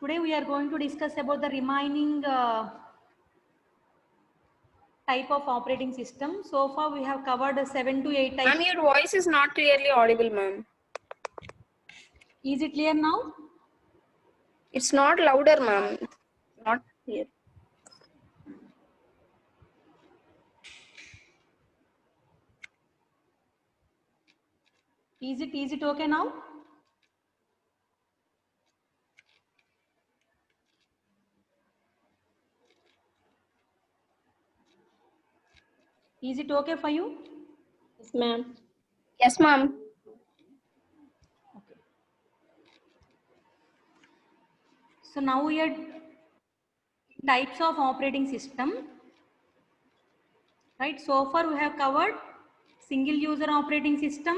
Today we are going to discuss about the remaining type of operating system. So far we have covered 7 to 8 types. Ma'am, your voice is not clearly audible, ma'am. Is it clear now? It's not louder, ma'am. Not clear. Is it okay now? Is it okay for you? Yes, ma'am. Yes, ma'am. Okay. So now we are types of operating system. Right. So far we have covered single user operating system.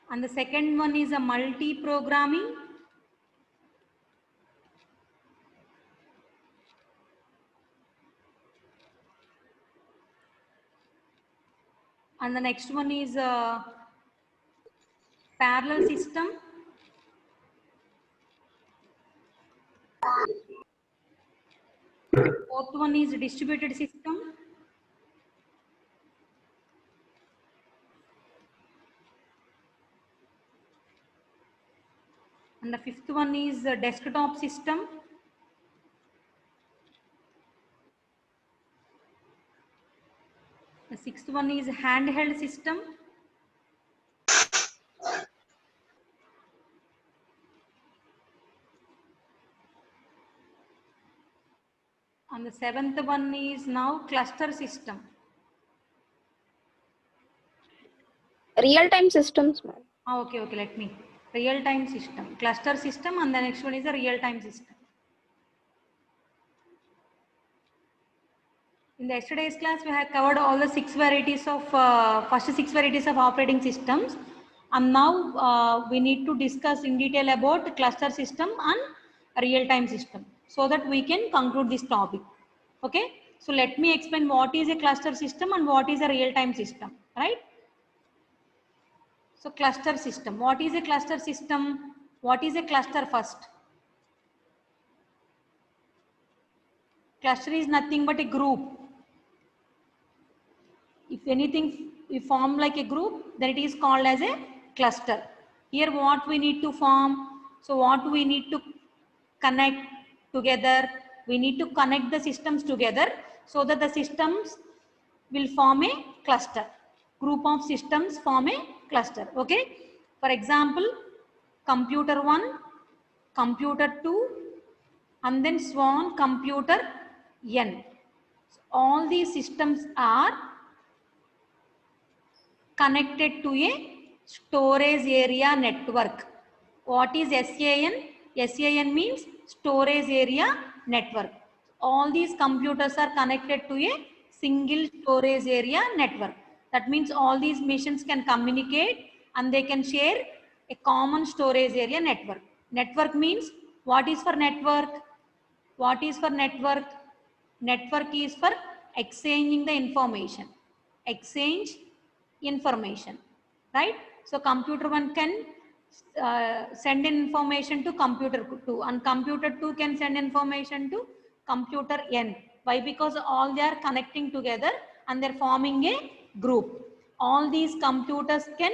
And the second one is a multi-programming. And the next one is a parallel system. Fourth one is distributed system. And the fifth one is a desktop system. The sixth one is handheld system. And the seventh one is now cluster system. Real-time systems, ma'am. Okay, let me. Real-time system, cluster system, and the next one is a real-time system. In the yesterday's class, we have covered all the first six varieties of operating systems. And now we need to discuss in detail about cluster system and real-time system so that we can conclude this topic. Okay. So let me explain what is a cluster system and what is a real-time system, right? So cluster system, what is a cluster system? What is a cluster first? Cluster is nothing but a group. If anything we form like a group, then it is called as a cluster. Here what we need to form, so what we need to connect together, we need to connect the systems together so that the systems will form a cluster. Group of systems form a cluster. Okay. For example, computer 1, computer 2, and then swan computer n. All these systems are connected to a storage area network. What is SAN? SAN means storage area network. All these computers are connected to a single storage area network. That means all these machines can communicate and they can share a common storage area network. Network means, what is for network? What is for network? Network is for exchanging the information. Exchange information, right? So computer 1 can send information to computer 2 and computer 2 can send information to computer n. Why? Because all they are connecting together and they're forming a group. All these computers can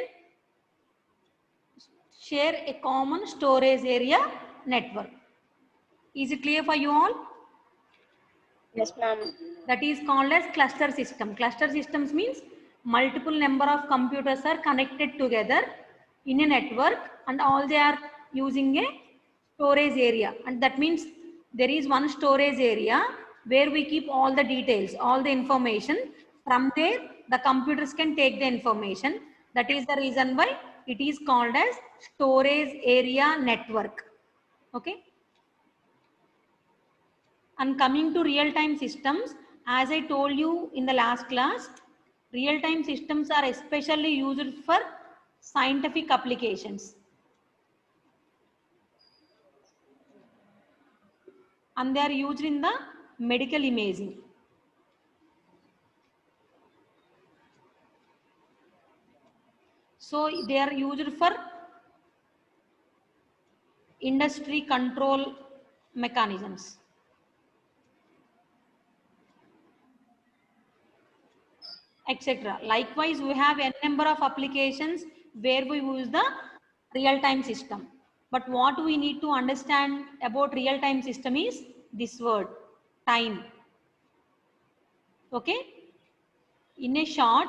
share a common storage area network. Is it clear for you all? Yes, ma'am. That is called as cluster system. Cluster systems means multiple number of computers are connected together in a network and all they are using a storage area, and that means there is one storage area where we keep all the details, all the information. From there the computers can take the information. That is the reason why it is called as storage area network. Okay. And coming to real-time systems, as I told you in the last class, real-time systems are especially used for scientific applications. And they are used in the medical imaging. So they are used for industry control mechanisms. Etc. Likewise, we have a number of applications where we use the real-time system. But what we need to understand about real-time system is this word, time. Okay? In a short,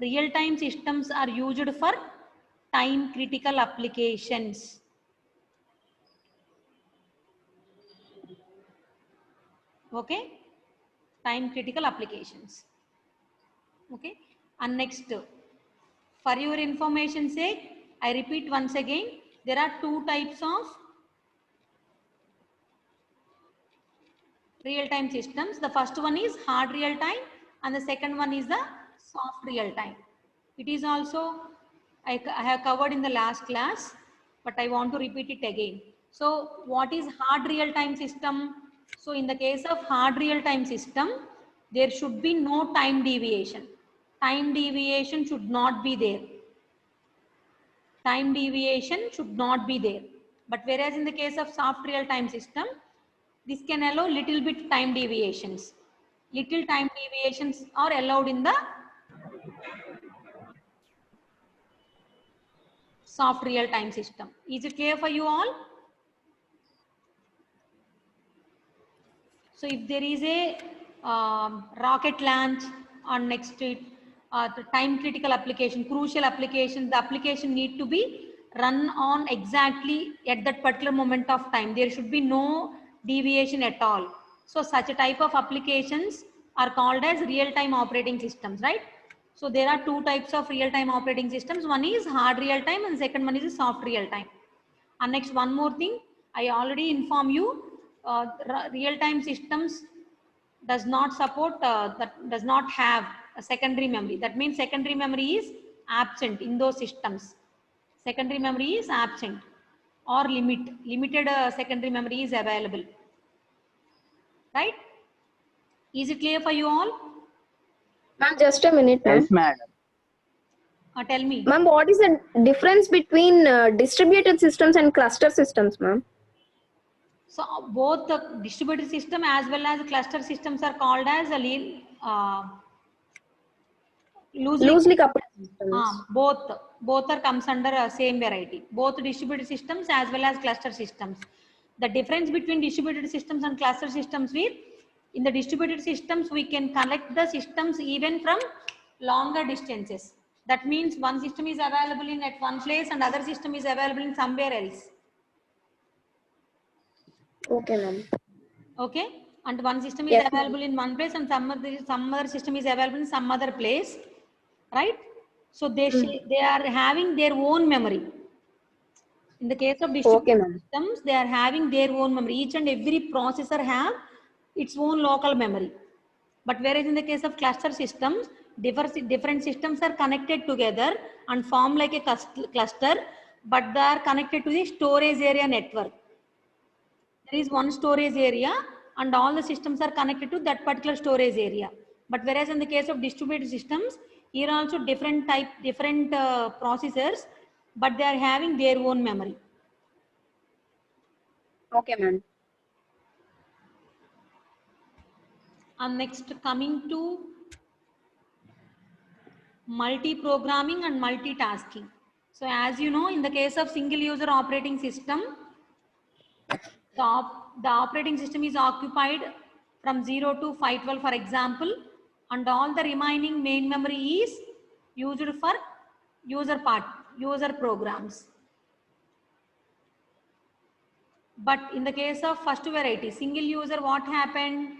real-time systems are used for time critical applications. Okay? Time critical applications. Okay? And next, for your information sake, I repeat once again, there are two types of real-time systems. The first one is hard real-time and the second one is the soft real-time. It is also, I have covered in the last class, but I want to repeat it again. So what is hard real-time system? So in the case of hard real-time system, there should be no time deviation. Time deviation should not be there. Time deviation should not be there. But whereas in the case of soft real-time system, this can allow little bit time deviations. Little time deviations are allowed in the soft real-time system. Is it clear for you all? So if there is a rocket launch on next to it, the time critical application, crucial application, the application need to be run on exactly at that particular moment of time. There should be no deviation at all. So such a type of applications are called as real-time operating systems, right? So there are two types of real-time operating systems. One is hard real-time and second one is soft real-time. And next, one more thing, I already inform you, real-time systems does not support, that does not have a secondary memory. That means secondary memory is absent in those systems. Secondary memory is absent or limited secondary memory is available. Right? Is it clear for you all? Ma'am, just a minute, ma'am. Yes, madam. Tell me. Ma'am, what is the difference between distributed systems and cluster systems, ma'am? So both the distributed system as well as cluster systems are called as a Loosely coupled systems. both are comes under same variety. Both distributed systems as well as cluster systems. The difference between distributed systems and cluster systems is, in the distributed systems we can connect the systems even from longer distances. That means one system is available in at one place and other system is available in somewhere else. Okay, ma'am. Okay, and one system is Yes, available in one place and some other system is available in some other place, right? So they are having their own memory. In the case of distributed systems, they are having their own memory. Each and every processor have its own local memory. But whereas in the case of cluster systems, different systems are connected together and form like a cluster, but they are connected to the storage area network. There is one storage area and all the systems are connected to that particular storage area. But whereas in the case of distributed systems, here also different processors, but they are having their own memory. Okay, ma'am. And next, coming to multi-programming and multitasking. So as you know, in the case of single user operating system, the operating system is occupied from 0 to 512, for example, and all the remaining main memory is used for user programs. But in the case of first variety, single user, what happened?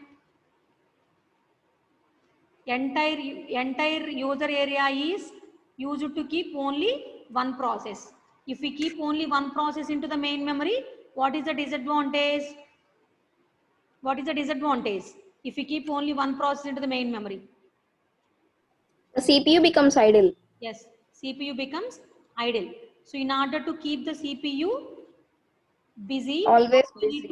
Entire user area is used to keep only one process. If we keep only one process into the main memory, what is the disadvantage? What is the disadvantage if we keep only one process into the main memory? The CPU becomes idle. Yes, CPU becomes idle. So in order to keep the CPU busy, Always busy.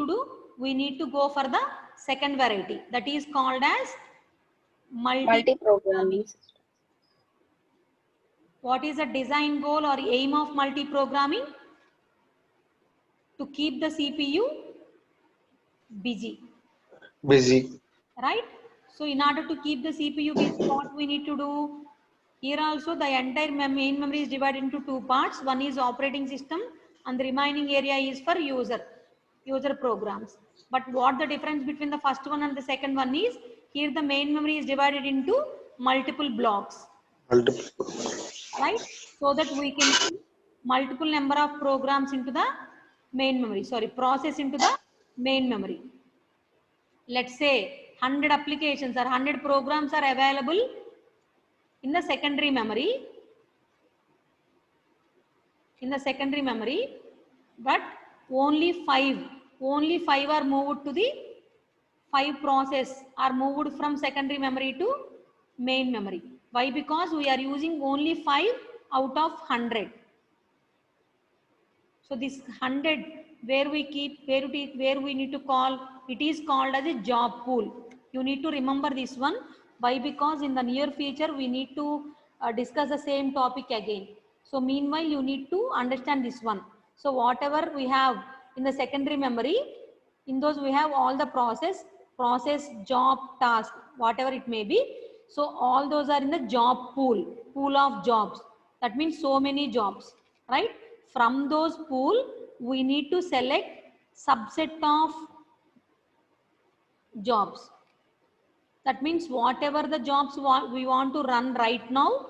We need to go for the second variety, that is called as multi-programming system. What is the design goal or aim of multi-programming? To keep the CPU busy, right? So in order to keep the CPU busy, what we need to do? Here also the entire main memory is divided into two parts. One is operating system and the remaining area is for user programs. But what the difference between the first one and the second one is, here the main memory is divided into multiple blocks, right? So that we can keep multiple number of programs into the main memory, sorry, process into the main memory. Let's say 100 applications or 100 programs are available in the secondary memory, but only five are moved to the five process are moved from secondary memory to main memory. Why? Because we are using only 5 out of 100. So this 100 where we keep, where we need to call, it is called as a job pool. You need to remember this one. Why? Because in the near future we need to discuss the same topic again. So meanwhile you need to understand this one. So whatever we have in the secondary memory, in those we have all the process, job, task, whatever it may be. So all those are in the job pool of jobs. That means so many jobs, right? From those pool, we need to select subset of jobs. That means whatever the jobs we want to run right now,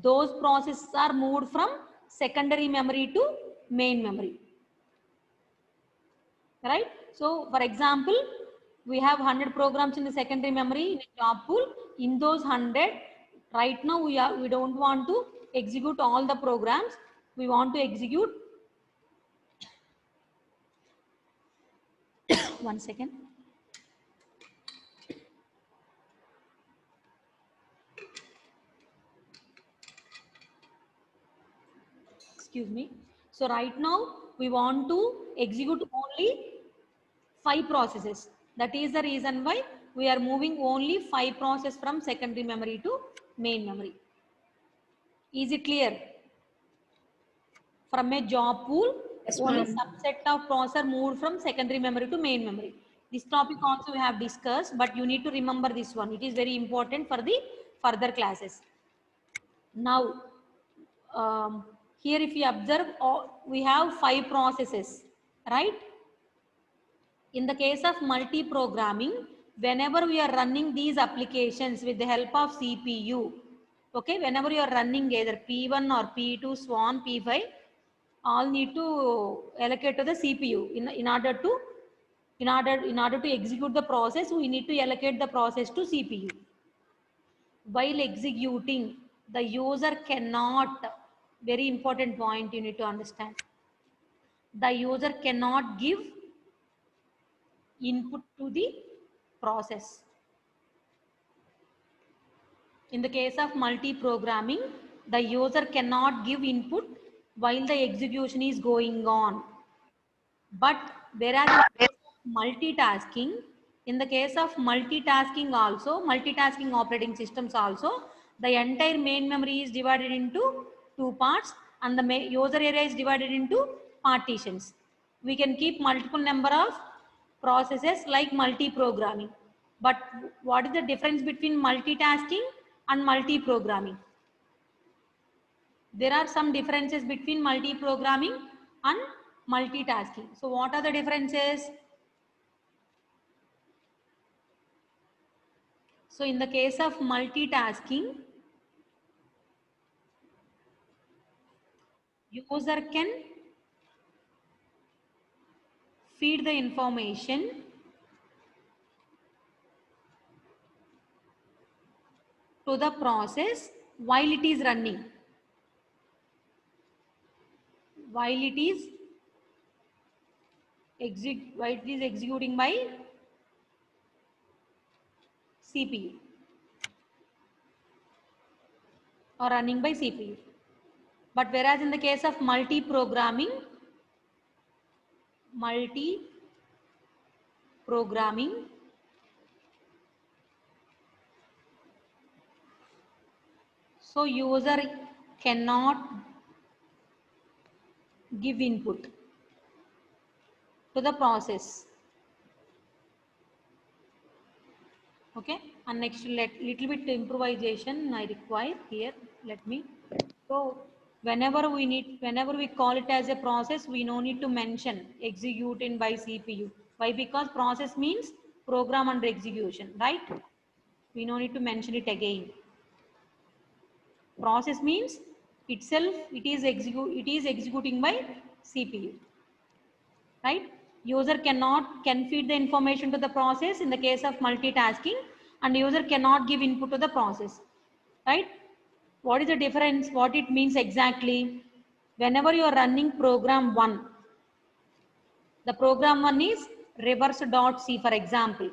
those processes are moved from secondary memory to main memory, right? So for example, we have 100 programs in the secondary memory in a job pool. In those 100, right now we don't want to execute all the programs. We want to execute one second. Excuse me. So right now we want to execute only 5 processes. That is the reason why we are moving only 5 processes from secondary memory to main memory. Is it clear? From a job pool, Yes, only ma'am. subset of process moved from secondary memory to main memory. This topic also we have discussed, but you need to remember this one. It is very important for the further classes. Now, here if you observe, we have 5 processes, right? In the case of multi-programming, whenever we are running these applications with the help of CPU, okay, whenever you are running either P1 or P2, SWAN, P5, all need to allocate to the CPU in order to execute the process. We need to allocate the process to CPU. While executing, the user cannot, very important point you need to understand, the user cannot give input to the process. In the case of multi-programming, the user cannot give input while the execution is going on. But whereas in the case of multitasking also, multitasking operating systems also, the entire main memory is divided into two parts and the user area is divided into partitions. We can keep multiple number of processes like multi-programming. But what is the difference between multitasking and multi-programming? There are some differences between multi-programming and multitasking. So what are the differences? So in the case of multitasking, user can feed the information to the process while it is running, while it is executing by CPU or running by CPU. But whereas in the case of multi-programming, so user cannot give input. to the process. Okay, and next little bit improvisation I require here. Let me. So whenever we call it as a process, we no need to mention executing by CPU. Why? Because process means program under execution, right? We no need to mention it again. Process means itself it is executing by CPU, right? User can feed the information to the process in the case of multitasking, and user cannot give input to the process, right? What is the difference? What it means exactly? Whenever you are running program 1, the program 1 is reverse.c, for example.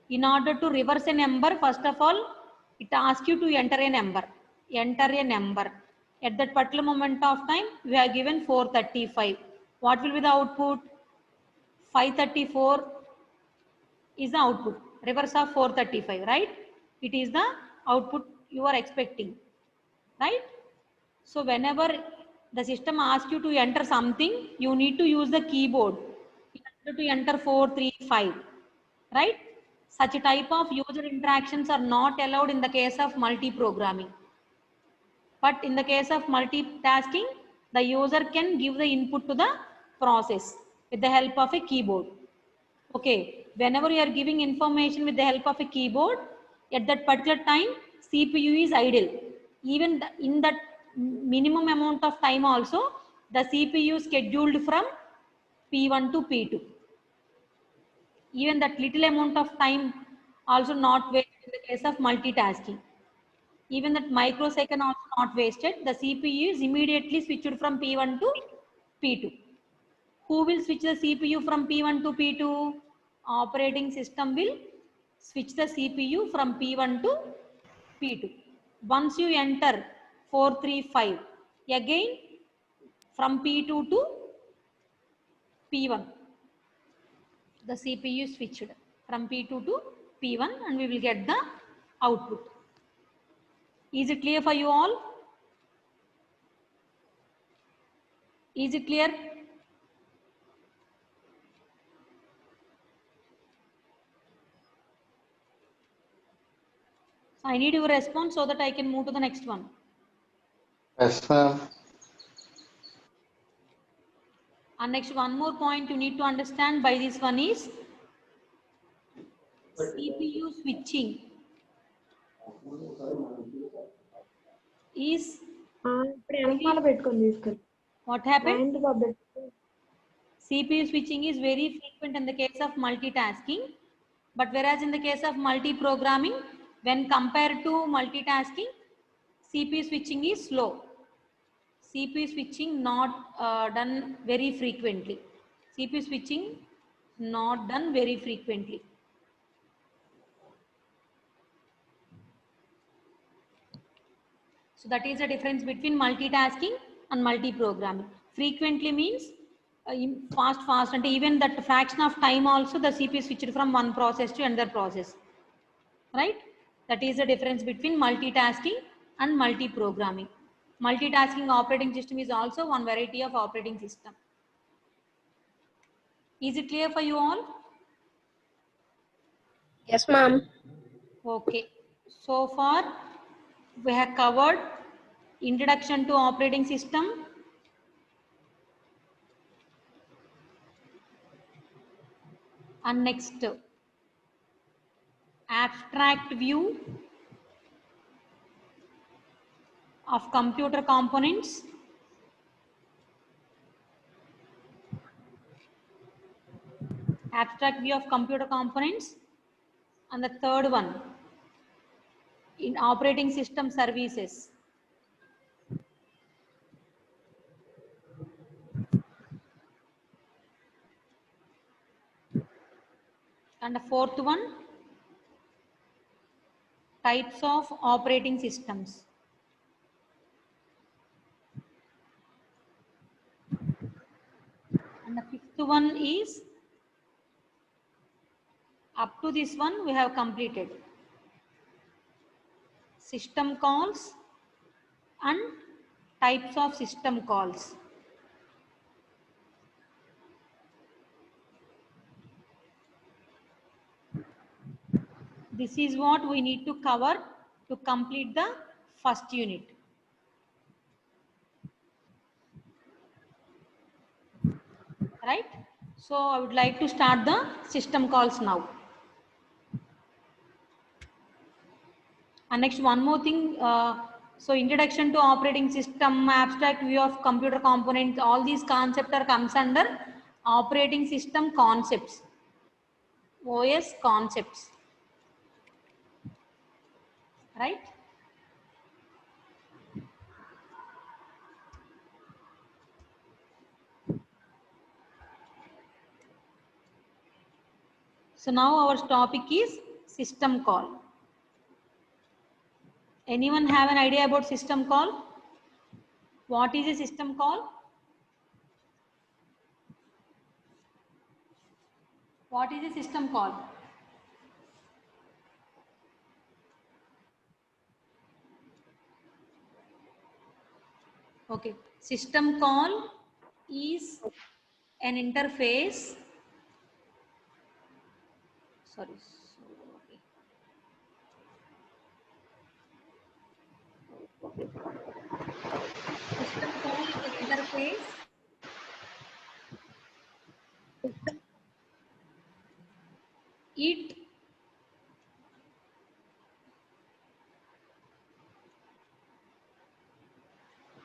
In order to reverse a number, first of all, it asks you to enter a number. Enter a number. At that particular moment of time, we are given 435. What will be the output? 534 is the output. Reverse of 435, right? It is the output you are expecting, right? So whenever the system asks you to enter something, you need to use the keyboard in order to enter 435, right? Such a type of user interactions are not allowed in the case of multi-programming. But in the case of multitasking, the user can give the input to the process with the help of a keyboard. Okay, whenever you are giving information with the help of a keyboard, at that particular time, CPU is idle. Even in that minimum amount of time also, the CPU is scheduled from P1 to P2. Even that little amount of time also not wasted in the case of multitasking. Even that microsecond also not wasted. The CPU is immediately switched from P1 to P2. Who will switch the CPU from P1 to P2? Operating system will switch the CPU from P1 to P2. Once you enter 435, again from P2 to P1, the CPU switched from P2 to P1 and we will get the output. Is it clear for you all? Is it clear? I need your response so that I can move to the next one. Yes, ma'am. And next one more point you need to understand by this one is CPU switching is what happened? CPU switching is very frequent in the case of multitasking, but whereas in the case of multi-programming, when compared to multitasking, CPU switching is slow. CPU switching not done very frequently. CPU switching not done very frequently. So that is the difference between multitasking and multi-programming. Frequently means fast, and even that fraction of time also the CPU switched from one process to another process, right? That is the difference between multitasking and multi-programming. Multitasking operating system is also one variety of operating system. Is it clear for you all? Yes, ma'am. Okay. So far, we have covered introduction to operating system, and next abstract view of computer components, abstract view of computer components, and the third one in operating system services. And the fourth one, types of operating systems. And the fifth one is, up to this one we have completed. System calls and types of system calls. This is what we need to cover to complete the first unit. Right? So I would like to start the system calls now. And next, one more thing. So introduction to operating system, abstract view of computer components, all these concepts are comes under operating system concepts, OS concepts, right? So now our topic is system call. Anyone have an idea about system call? What is a system call? What is a system call? Okay, system call is an interface. Sorry. Okay. System call is an interface. It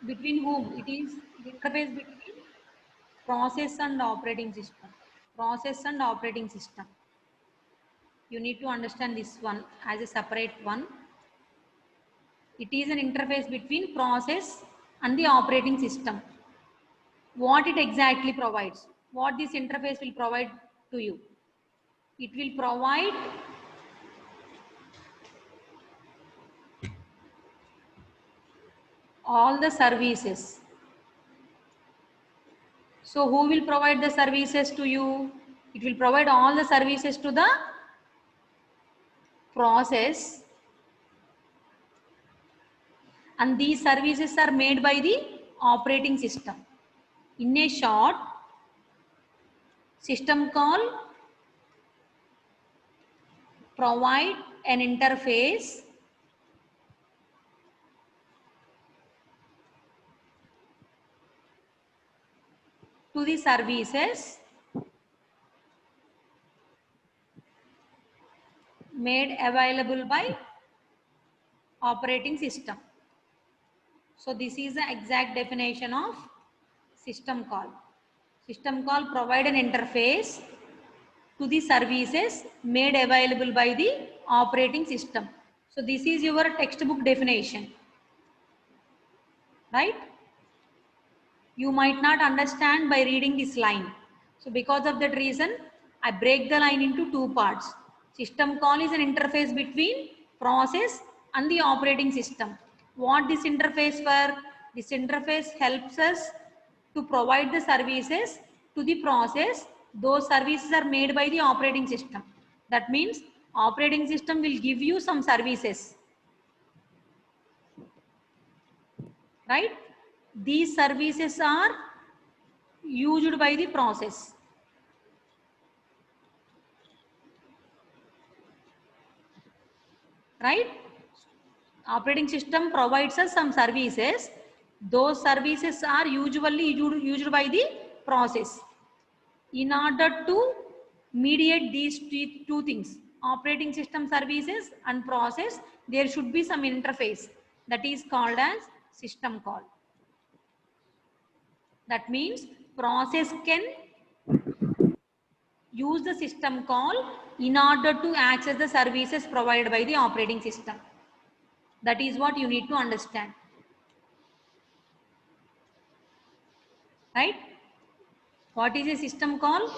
between whom? It is the interface between process and operating system. Process and operating system. You need to understand this one as a separate one. It is an interface between process and the operating system. What it exactly provides? What this interface will provide to you? It will provide all the services. So who will provide the services to you? It will provide all the services to the process, and these services are made by the operating system. In a short, system call provide an interface to the services made available by operating system. So this is the exact definition of system call. System call provide an interface to the services made available by the operating system. So this is your textbook definition, right? You might not understand by reading this line. So because of that reason, I break the line into two parts. System call is an interface between process and the operating system. What this interface for? This interface helps us to provide the services to the process. Those services are made by the operating system. That means operating system will give you some services, right? These services are used by the process. Right? Operating system provides us some services. Those services are usually used by the process. In order to mediate these two things, operating system services and process, there should be some interface that is called as system call. That means process can use the system call in order to access the services provided by the operating system. That is what you need to understand. Right? What is a system call?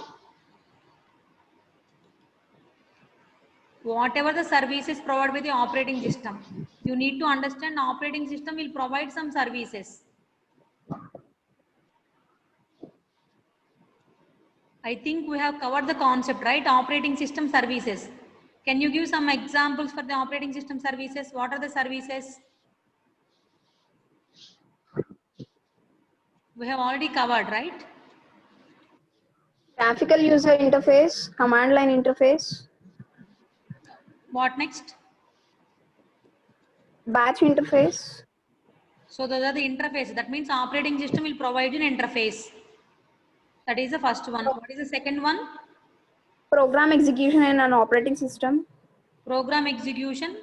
Whatever the services provided by the operating system, you need to understand operating system will provide some services. I think we have covered the concept, right? Operating system services. Can you give some examples for the operating system services? What are the services? We have already covered, right? Graphical user interface, command line interface. What next? Batch interface. So those are the interfaces. That means operating system will provide you an interface. That is the first one. What is the second one? Program execution in an operating system. Program execution.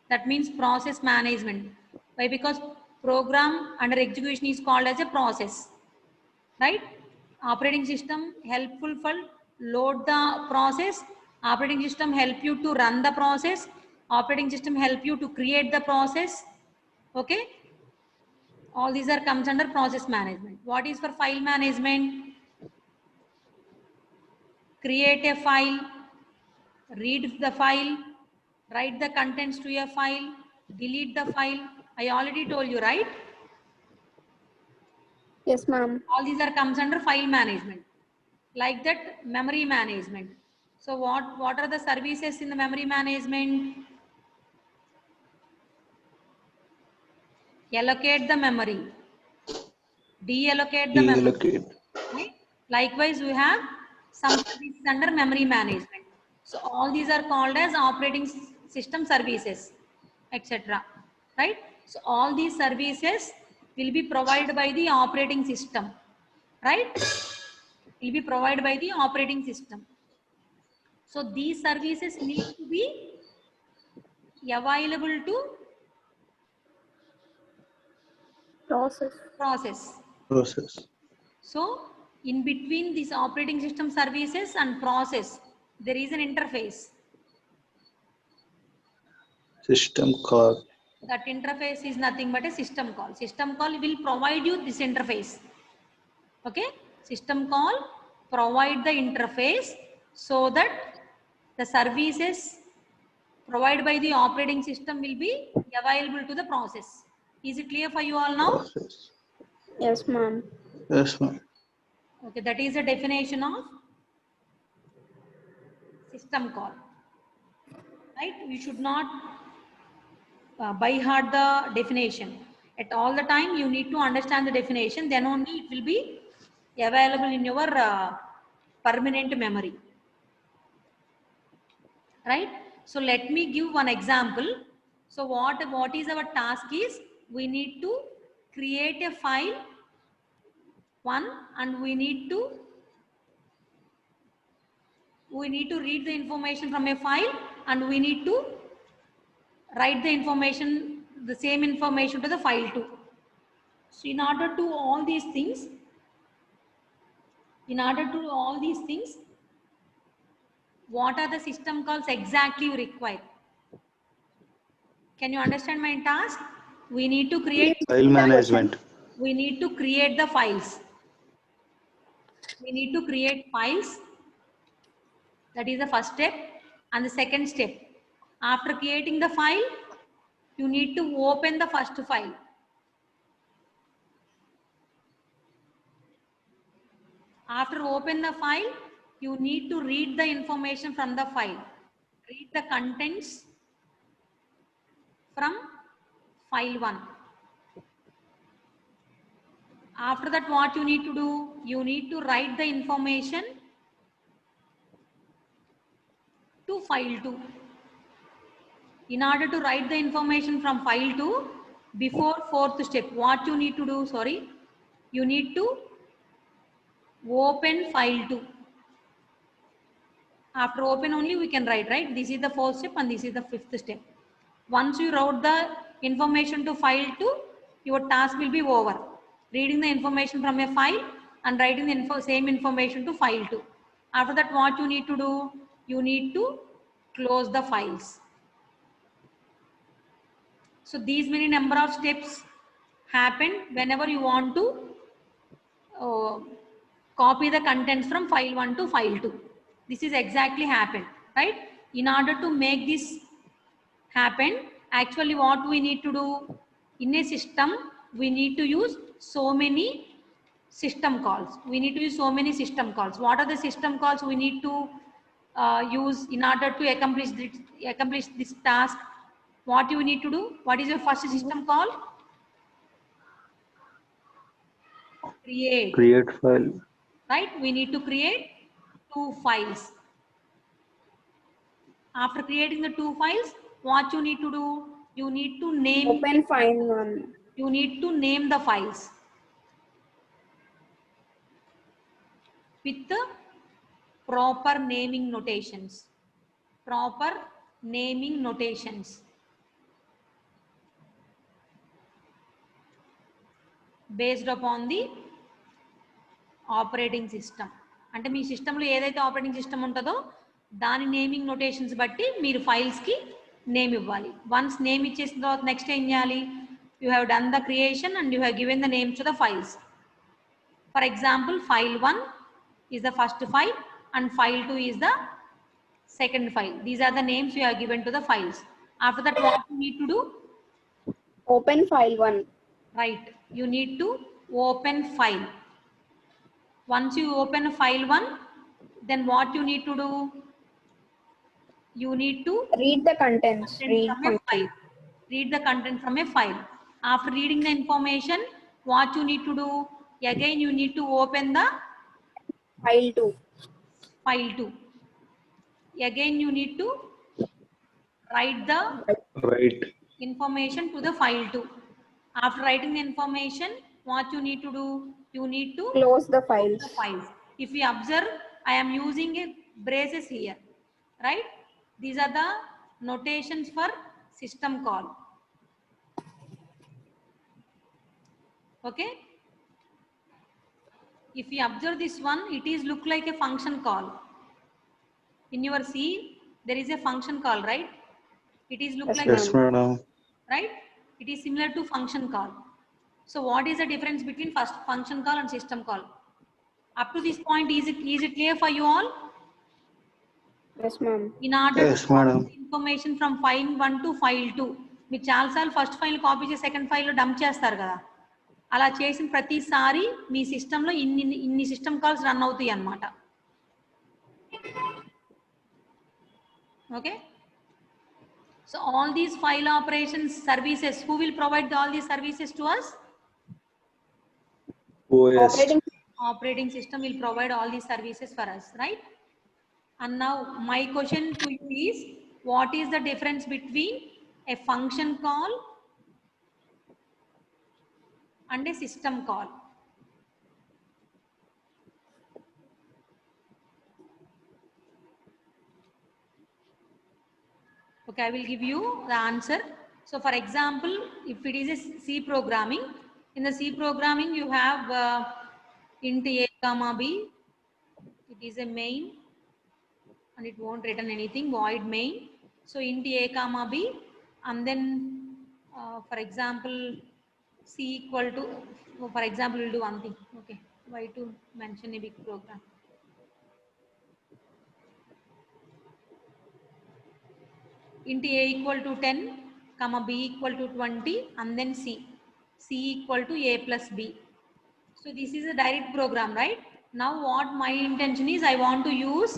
That means process management. Why? Because program under execution is called as a process. Right? Operating system helpful for load the process. Operating system help you to run the process. Operating system help you to create the process. Okay? All these are comes under process management. What is for file management? Create a file, read the file, write the contents to a file, delete the file. I already told you, right? Yes, ma'am. All these are comes under file management. Like that, memory management. So what are the services in the memory management? Allocate the memory, deallocate the memory. Deallocate. Right? Likewise, we have some services under memory management. So all these are called as operating system services, etc. Right? So all these services will be provided by the operating system. Right? Will be provided by the operating system. So these services need to be available to process. Process. So in between these operating system services and process, there is an interface. System call. That interface is nothing but a system call. System call will provide you this interface. Okay? System call provide the interface so that the services provided by the operating system will be available to the process. Is it clear for you all now? Process. Yes, ma'am. Yes, ma'am. Okay, that is the definition of system call. Right? You should not by heart the definition. At all the time, you need to understand the definition. Then only it will be available in your permanent memory. Right? So let me give one example. So what is our task is we need to create a file one and we need to read the information from a file and we need to write the information, the same information to the file too. So in order to do all these things, what are the system calls exactly you require? Can you understand my task? We need to create File management. we need to create the files. We need to create files. That is the first step. And the second step, after creating the file, you need to open the first file. After open the file, you need to read the information from the file. Read the contents from file 1. After that, what you need to do? You need to write the information to file 2. In order to write the information from file 2, before fourth step, what you need to do? Sorry, you need to open file 2. After open only we can write, right? This is the fourth step and this is the fifth step. Once you wrote the information to file 2, your task will be over. Reading the information from a file and writing the same information to file 2. After that, what you need to do? You need to close the files. So these many number of steps happen whenever you want to copy the contents from file 1 to file 2. This is exactly happened, right? In order to make this happen, actually what we need to do in a system, we need to use so many system calls. We need to use so many system calls. What are the system calls we need to use in order to accomplish this task? What you need to do? What is your first system call? Create. Create file. Right? We need to create 2 files. After creating the two files, what you need to do? You need to name. Open file 1. You need to name the files with the proper naming notations. Proper naming notations. Based upon the operating system. అంటే మీ సిస్టంలో ఏదైతే operating system ఉంటుందో దాని naming notations బట్టి మీరు ఫైల్స్కి name ఇవ్వాలి. Once name ఇచ్చేసిన తర్వాత నెక్స్ట్ ఏం చేయాలి? You have done the creation and you have given the names to the files. For example file 1 is the first file and file 2 is the second file. These are the names you have given to the files. After that, what you need to do? Open file 1. Right. You need to open file. Once you open file 1, then what you need to do? You need to Read the contents. from a file. Read the content from a file. After reading the information, what you need to do? Again, you need to open the File 2. file 2. Again, you need to write the Right. information to the file 2. After writing the information, what you need to do? You need to Close the files. the files. If we observe, I am using a braces here, right? These are the notations for system call. Okay. If we observe this one, it is look like a function call. In your C, there is a function call, right? It is look like Yes, madam. right? It is similar to function call. So what is the difference between first function call and system call? Up to this point, is it clear for you all? Yes, ma'am. In order Yes, to madam. copy information from file 1 to file 2, మీరు చాలాసార్లు first file copy చేసి second ఫైల్లో dump చేస్తారు కదా, అలా చేసిన ప్రతిసారి మీ సిస్టంలో ఇన్ని సిస్టమ్ కాల్స్ రన్ అవుతాయి అన్నమాట. Okay. So all these file operations services, who will provide all these services to us? OS. Operating system will provide all these services for us, right? And now my question to you is, what is the difference between a function call and a system call? Okay, I will give you the answer. So for example, if it is a C programming, in the C programming you have int a comma b, it is a main and it won't return anything, void main. So int a comma b, and then for example C equal to, for example we'll do one thing. Okay, why to mention a big program? Int a equal to 10, comma b equal to 20, and then c equal to a plus b. So this is a direct program, right? Now what my intention is, I want to use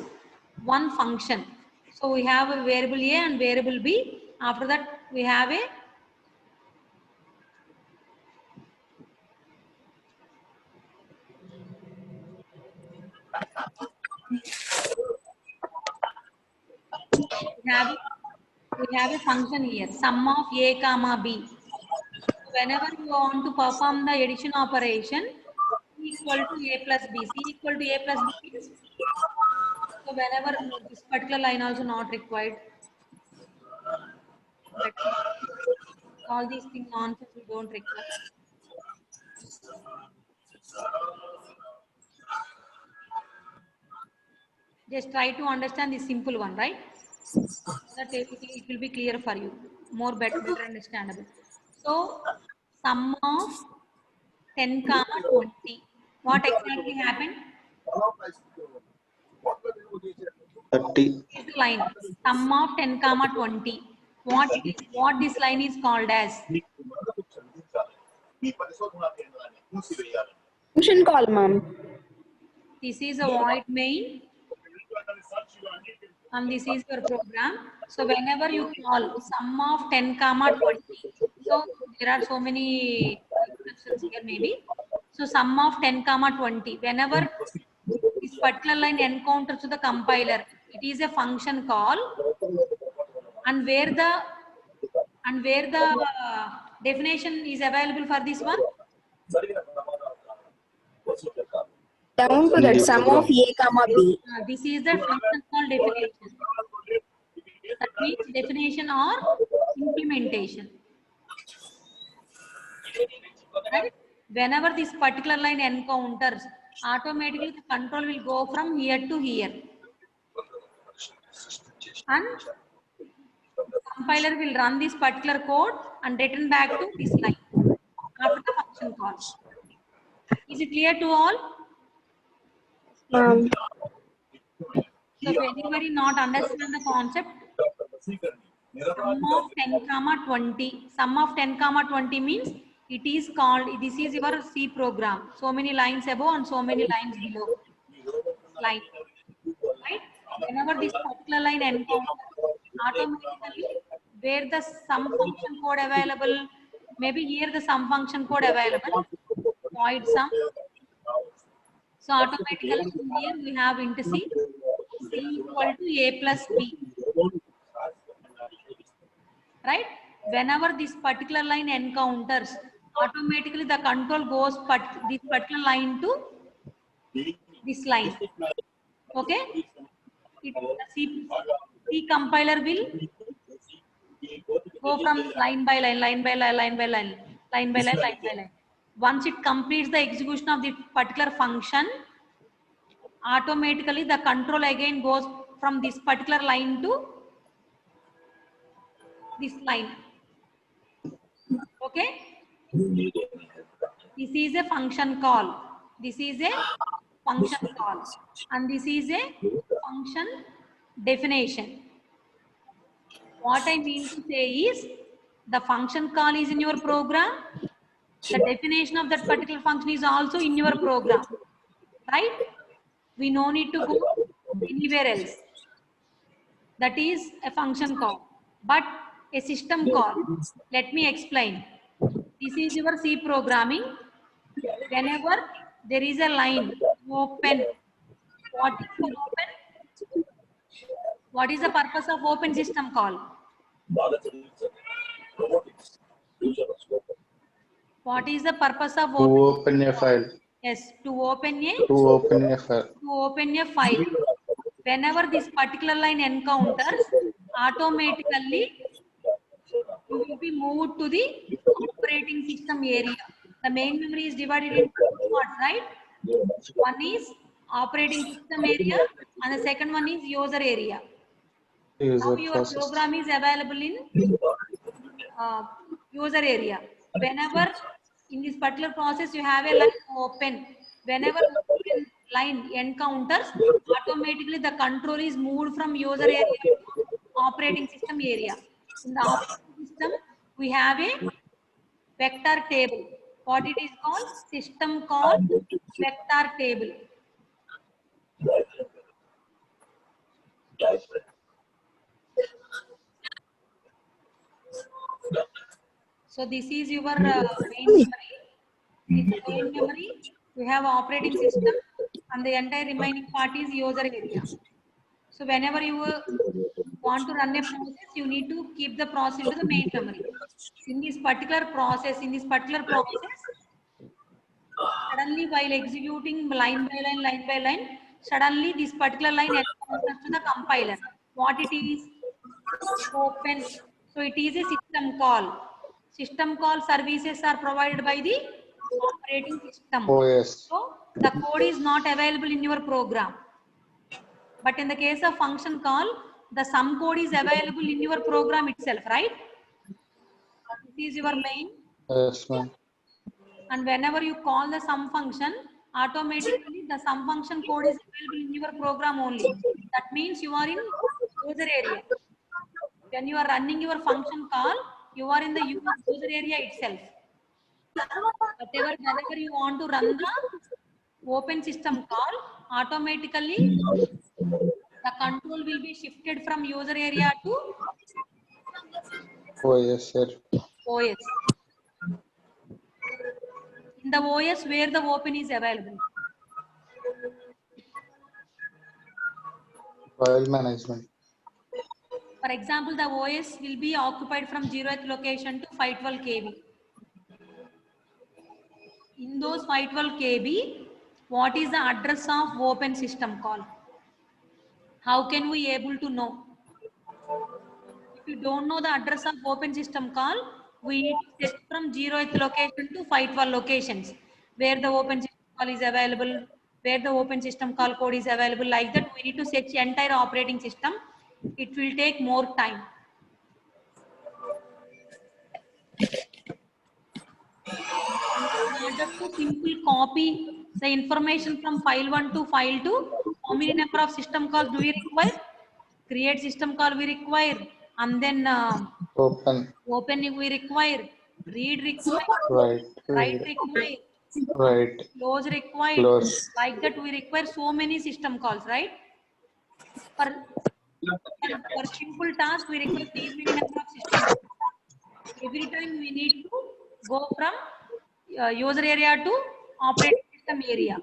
one function. So we have a variable a and variable b. After that we have a we have a function here, sum of a comma b. Whenever you want to perform the addition operation, c equal to a plus b. C equal to a plus b means, so whenever this particular line also not required. All these things nonsense we don't require. Just try to understand this simple one, right? That it will be clear for you, more better understandable. So sum of 10 comma 20. What exactly happened? 30. Is the line sum of 10 comma 20. What this line is called as? Function call, ma'am. This is a void main and this is your program. So whenever you call sum of 10 comma 20, so there are so many instructions here maybe. So sum of 10 comma 20, whenever this particular line encounters to the compiler, it is a function call. And where the definition is available for this one? Down to In that the sum program. of A comma B. This is the function call definition. That means definition or implementation. Right? Whenever this particular line encounters, automatically the control will go from here to here. And compiler will run this particular code and return back to this line after the function call. Is it clear to all? Um, So if anybody not understand the concept, sum of 10 comma 20. Sum of 10 comma 20 means it is called, this is your C program. So many lines above and so many lines below. Line. Right? Whenever this particular line encounters, automatically where the sum function code available, maybe here the sum function code available, void sum. So automatically here we have int C, C equal to A plus B. Right? Whenever this particular line encounters, automatically the control goes this particular line to this line. Okay? C compiler will go from line by line, line by line, line by line, line by line, line by line. Once it completes the execution of the particular function, automatically the control again goes from this particular line to this line. Okay? This is a function call. This is a function call. And this is a function definition. What I mean to say is, the function call is in your program. The definition of that particular function is also in your program. Right? We no need to go anywhere else. That is a function call. But a system call, let me explain. This is your C programming. Whenever there is a line open, what is for open? What is the purpose of open system call? What is the purpose of To open? open a file. Yes, to open a To open a file. to open a file. Whenever this particular line encounters, automatically you will be moved to the operating system area. The main memory is divided into two parts, right? One is operating system area and the second one is user area. Now User your process. program is available in user area. Whenever in this particular process you have a line open, whenever open line encounters, automatically the control is moved from user area to operating system area. In the operating system, we have a vector table. What it is called? System call vector table. So this is your main memory. In the main memory, we have operating system and the entire remaining part is user area. So whenever you want to run a process, you need to keep the process into the main memory. In this particular process, suddenly while executing line by line, suddenly this particular line encounters to the compiler. What it is? Open. So it is a system call. System call services are provided by the operating system. OS. So the code is not available in your program. But in the case of function call, the sum code is available in your program itself, right? This is your main. Yes, ma'am. And whenever you call the sum function, automatically the sum function code is available in your program only. That means you are in user area. When you are running your function call, you are in the user area itself. Whenever you want to run the open system call, automatically the control will be shifted from user area to OS, sir. OS. In the OS where the open is available. File management. For example, the OS will be occupied from 0th location to 512 kb. In those 512 kb, what is the address of open system call? How can we able to know? If you don't know the address of open system call, we need to set from 0th location to 512 locations where the open system call is available, where the open system call code is available. Like that, we need to set the entire operating system. It will take more time. In order to simply copy the information from file 1 to file 2, how many number of system calls do we require? Create system call we require, and then Open. open we require, read require, Right. write Read. require, Right. close required. Close. Like that, we require so many system calls, right? For simple task, we require these many number of system calls. Every time we need to go from user area to operating system area,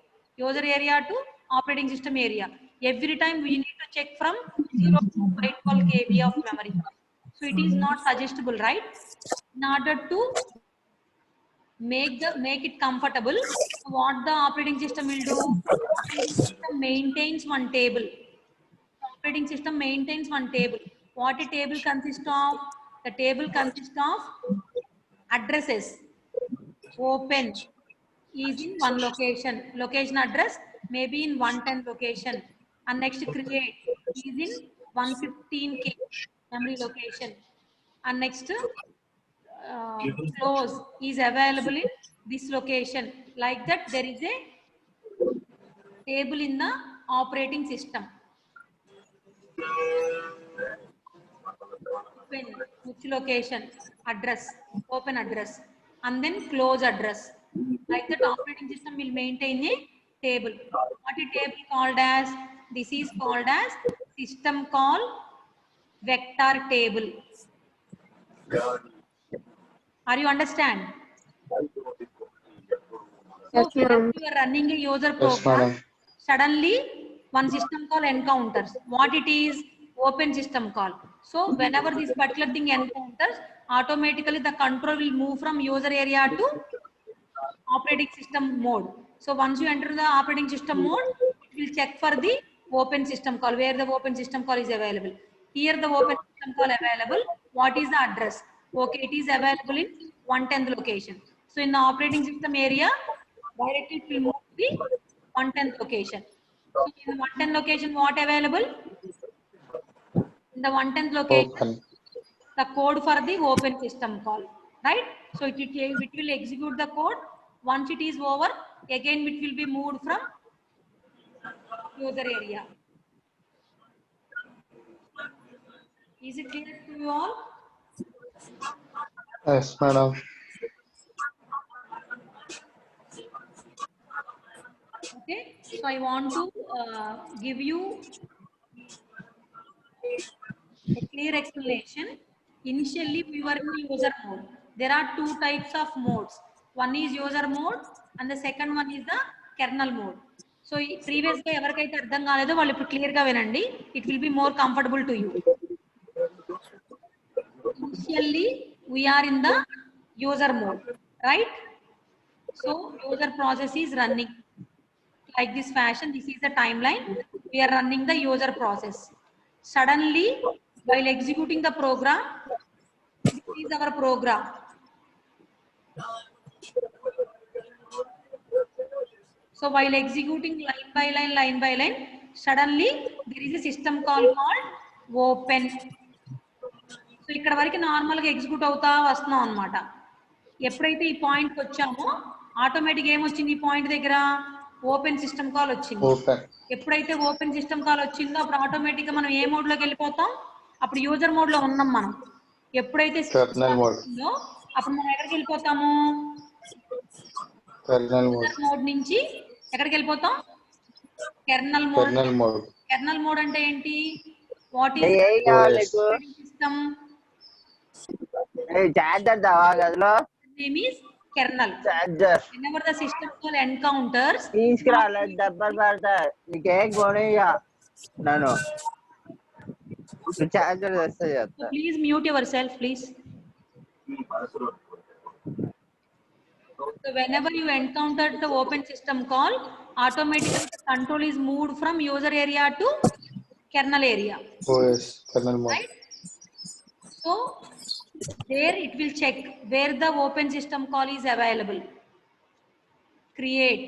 user area to operating system area. Every time we need to check from 0 to 512 kb of memory. So it is not suggestible, right? In order to make it comfortable, what the operating system will do? Operating system maintains one table. Operating system maintains one table. What a table consists of? The table consists of addresses. Open is in one location. Location address may be in 110 location. And next create is in 115k memory location. And next close is available in this location. Like that, there is a table in the operating system. Open which location, address, open address, and then close address. Like that, operating system will maintain a table. What a table called as? This is called as system call vector table. Are you understand? So whenever you are running a user Yes, program, madam. suddenly one system call encounters. What it is? Open system call. So whenever this particular thing encounters, automatically the control will move from user area to operating system mode. So once you enter the operating system mode, it will check for the open system call, where the open system call is available. Here the open system call available. What is the address? Okay, it is available in 110th location. So in the operating system area, directly it will move to the 110th location. So in the 110th location, what available? In the 110th location, Open. the code for the open system call, right? So it will execute the code. Once it is over, again it will be moved from user area. Is it clear to you all? Yes, madam. Okay, so I want to give you a clear explanation. Initially, we were in user mode. There are two types of modes. One is user mode, and the second one is the kernel mode. So previously, ఎవరికైతే అర్థం కాలేదో వాళ్ళు ఇప్పుడు clear గా వినండి. It will be more comfortable to you. Initially, we are in the user mode, right? So user process is running like this fashion. This is the timeline. We are running the user process. Suddenly, while executing the program, this is our program. So while executing line by line, suddenly there is a system call called open. So ఇక్కడ వరకు normal గా execute అవుతా వస్తున్నాం అన్నమాట. ఎప్పుడైతే ఈ point వచ్చామో automatic ఏమొచ్చింది? ఈ పాయింట్ దగ్గర ఓపెన్ సిస్టమ్ కాల్ వచ్చింది. Open. ఎప్పుడైతే ఓపెన్ సిస్టమ్ కాల్ వచ్చిందో అప్పుడు ఆటోమేటిక్ గా మనం ఏ మోడ్ లోకి వెళ్ళిపోతాం? అప్పుడు యూజర్ మోడ్ లో ఉన్నాం మనం. ఎప్పుడైతే Kernel mode. వచ్చిందో అప్పుడు మనం ఎక్కడికి వెళ్ళిపోతాము? Kernel mode. యూజర్ మోడ్ నుంచి ఎక్కడికి వెళ్ళిపోతాం? Kernel mode. Kernel mode. Kernel mode అంటే ఏంటి? What is operating system? Name is kernel. Whenever the system call encounters, charger చేస్తే So చేస్తా. please mute yourself, please. So whenever you encounter the open system call, automatically the control is moved from user area to kernel area, OS kernel mode. right? So there it will check where the open system call is available. Create,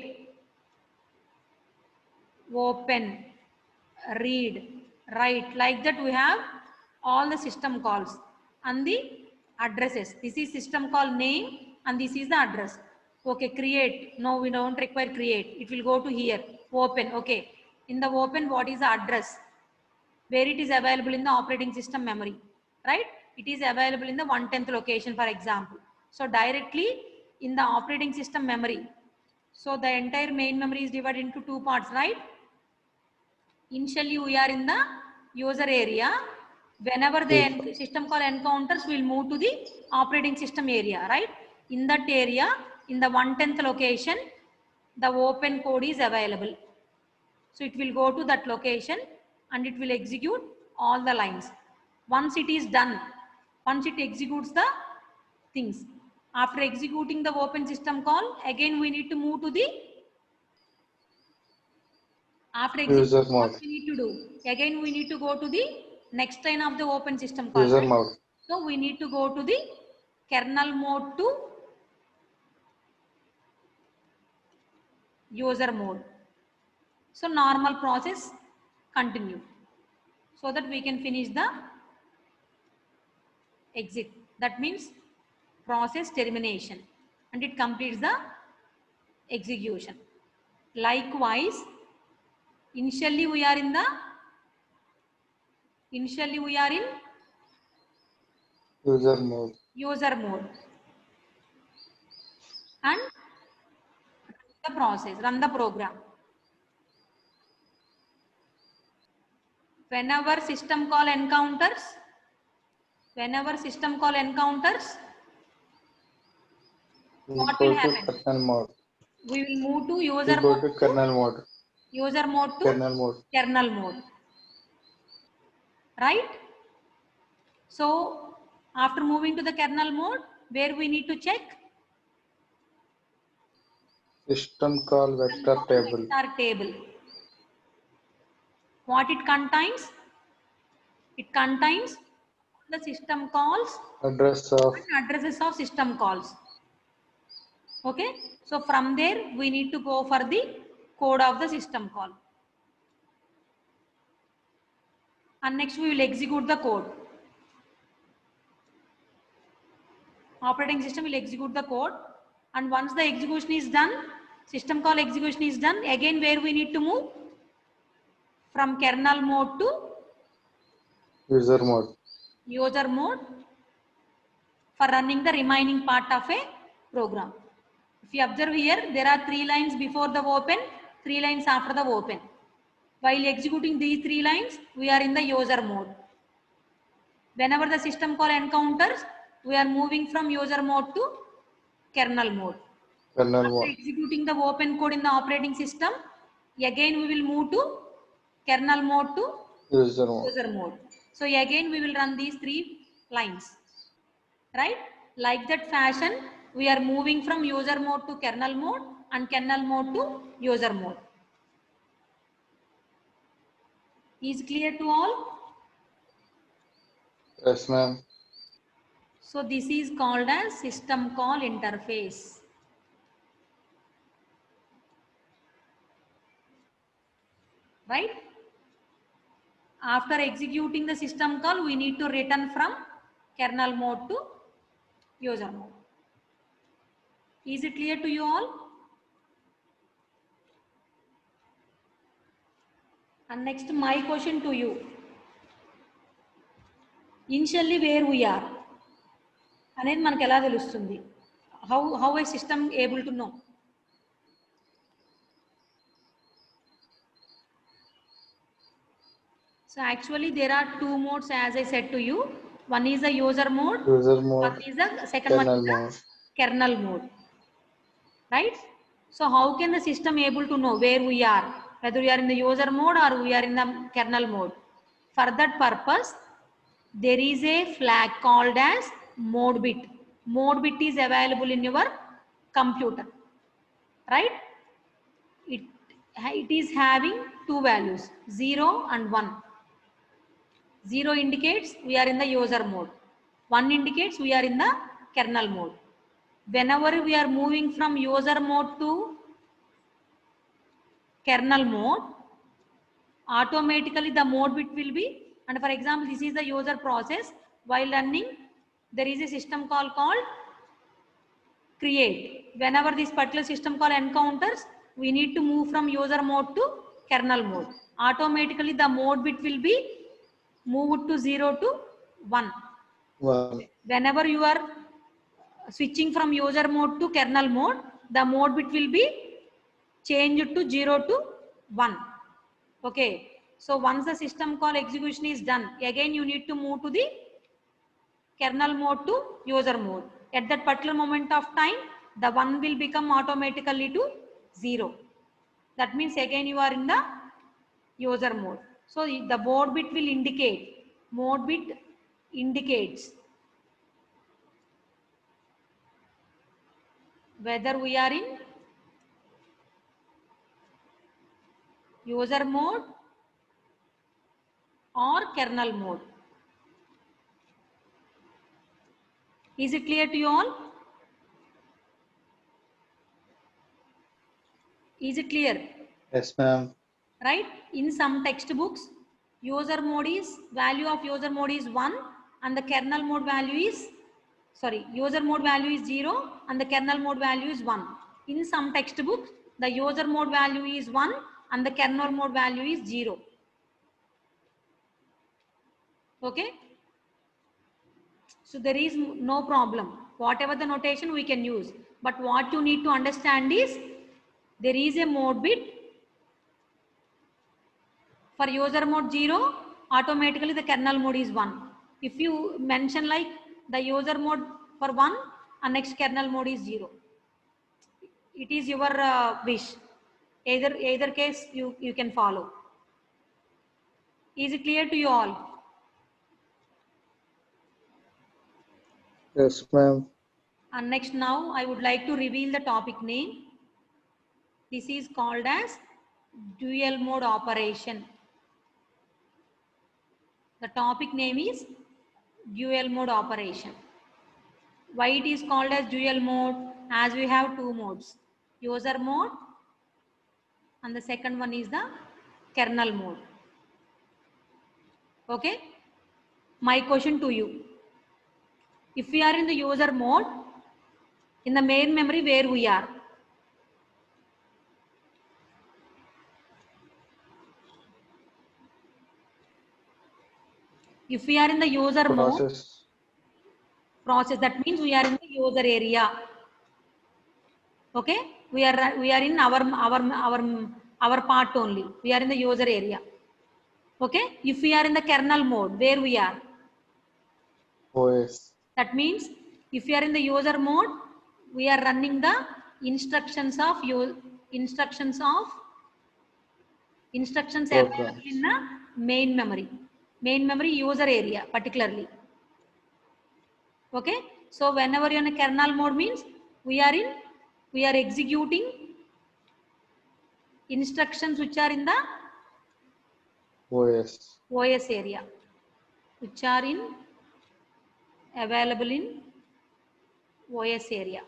open, read, write. Like that we have all the system calls and the addresses. This is system call name and this is the address. Okay, create. No, we don't require create. It will go to here. Open. Okay. In the open, what is the address? Where it is available in the operating system memory, right? It is available in the 1/10 location, for example. So directly in the operating system memory. So the entire main memory is divided into two parts, right? Initially we are in the user area. Whenever the system call encounters, we'll move to the operating system area, right? In that area, in the 1/10 location, the open code is available. So it will go to that location and it will execute all the lines. Once it is done, once it executes the things, after executing the open system call, again we need to move to the after User executing, what mode. we need to do? Again we need to go to the next line of the open system call. User Right? mode. So we need to go to the kernel mode to user mode. So normal process continue so that we can finish the exit. That means process termination and it completes the execution. Likewise, initially we are in User mode. user mode and the process, run the program. Whenever system call encounters, what Go will to happen? kernel mode. We will move to We user go mode to kernel mode. user mode to Kernel mode. kernel mode, right? So after moving to the kernel mode, where we need to check? System call vector table. Vector table. What it contains? It contains the system calls Address of and addresses of system calls. Okay, so from there we need to go for the code of the system call, and next we will execute the code. Operating system will execute the code, and once the execution is done, system call execution is done, again where we need to move? From kernel mode to user mode. user mode for running the remaining part of a program. If you observe here, there are 3 lines before the open, 3 lines after the open. While executing these 3 lines, we are in the user mode. Whenever the system call encounters, we are moving from user mode to kernel mode. Kernel After mode. executing the open code in the operating system, again we will move to kernel mode to User mode. user mode. So again we will run these 3 lines, right? Like that fashion, we are moving from user mode to kernel mode and kernel mode to user mode. Is clear to all? Yes, ma'am. So this is called as system call interface. Right? After executing the system call, we need to return from kernel mode to user mode. Is it clear to you all? And next, my question to you. Initially, where we are? అనేది మనకు ఎలా తెలుస్తుంది? How a system able to know? So actually there are 2 modes, as I said to you. One is the user mode. User mode. One is the second one Kernel is the mode. kernel mode. Right? So how can the system able to know where we are? Whether we are in the user mode or we are in the kernel mode? For that purpose, there is a flag called as mode bit. Mode bit is available in your computer, right? It is having two values, 0 and 1. 0 indicates we are in the user mode. 1 indicates we are in the kernel mode. Whenever we are moving from user mode to kernel mode, automatically the mode bit will be, and for example, this is the user process. While running, there is a system call called create. Whenever this particular system call encounters, we need to move from user mode to kernel mode. Automatically the mode bit will be moved to 0 to 1. 1. Whenever you are switching from user mode to kernel mode, the mode bit will be changed to 0 to 1. Okay. So once the system call execution is done, again you need to move to the kernel mode to user mode. At that particular moment of time, the 1 will become automatically to 0. That means again you are in the user mode. So the mode bit will indicate, mode bit indicates whether we are in user mode or kernel mode. Is it clear to you all? Is it clear? Yes, ma'am. Right? In some textbooks, user mode is, value of user mode is 1 and the kernel mode value is, user mode value is 0 and the kernel mode value is 1. In some textbooks, the user mode value is 1 and the kernel mode value is 0. Okay? So there is no problem. Whatever the notation we can use. But what you need to understand is, there is a mode bit. For user mode 0, automatically the kernel mode is 1. If you mention like the user mode for 1 and next kernel mode is 0, it is your wish. Either case you can follow. Is it clear to you all? Yes, ma'am. And next now I would like to reveal the topic name. This is called as dual mode operation. The topic name is dual mode operation. Why it is called as dual mode? As we have two modes, user mode and the second one is the kernel mode. Okay. My question to you, if we are in the user mode, in the main memory where we are? If we are in the user mode process, that means we are in the user area. Okay, we are in our part only. We are in the user area. Okay, if we are in the kernel mode, where we are? OS. That means if we are in the user mode, we are running the instructions available in the main memory user area particularly. Okay, so whenever you are in a kernel mode means we are executing instructions which are in the OS. area, which are available in OS area.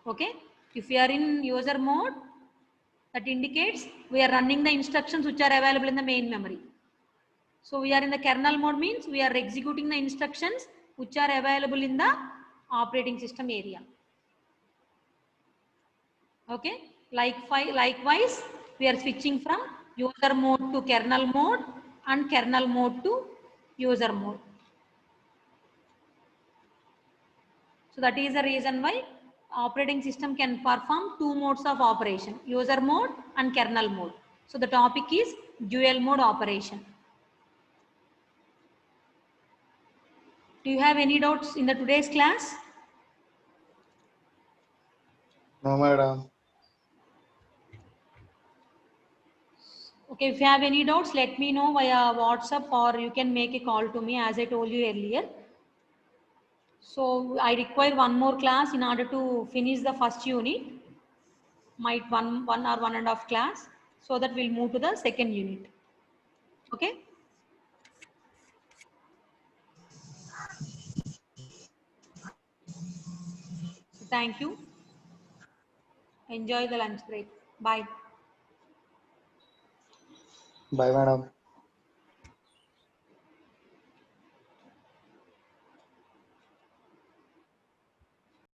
Okay, if we are in user mode, that indicates we are running the instructions which are available in the main memory. So we are in the kernel mode means we are executing the instructions which are available in the operating system area. Okay, likewise we are switching from user mode to kernel mode and kernel mode to user mode. So that is the reason why operating system can perform two modes of operation, user mode and kernel mode. So the topic is dual mode operation. Do you have any doubts in the today's class? No, madam. Okay, if you have any doubts, let me know via WhatsApp or you can make a call to me as I told you earlier. So I require one more class in order to finish the first unit, might one or 1.5 class, so that we'll move to the second unit. Okay. Thank you. Enjoy the lunch break. Bye. Bye, madam.